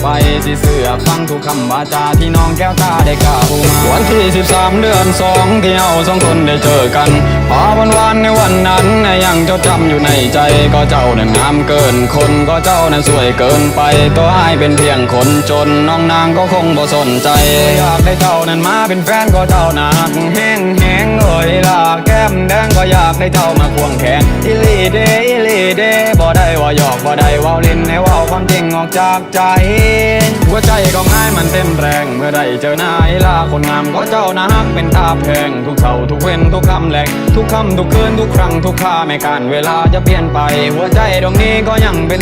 ไปสิเสือฟังทุกคำวาจาที่น้องแก้วตาได้กล่าวมาวันที่13 เดือน 2ที่เราสองคนได้เจอกันพอวันในวันนั้นยังจดจำอยู่ในใจก็เจ้านั้นงามเกินคนก็เจ้านั้นสวยเกินไปตัวอ้ายเป็นเพียงคนจนน้องนางก็คงบ่สนใจอยากได้เจ้านั้นมาเป็นแฟนก็เจ้านักแห้งเอ่ยล่ะแก้มแดงก็อยากได้เจ้ามาควงแขนอิลีเดบ่ได้ว่าหยอกบ่ได้ว่าเล่นให้ว่าความจริงออกจากใจหัวใจก็ง่ายมันเต้นแรงเมื่อได้เจอหน้าไอ้ล่ะคนงามก็เจ้านักเป็นตาแพงทุกเช้าทุกเว้นทุกคำแหลกทุกคำทุกคืนทุกครั้งทุกค่าไม่การเวลาจะเปลี่ยนไปหัวใจดวงนี้ก็ยังเป็น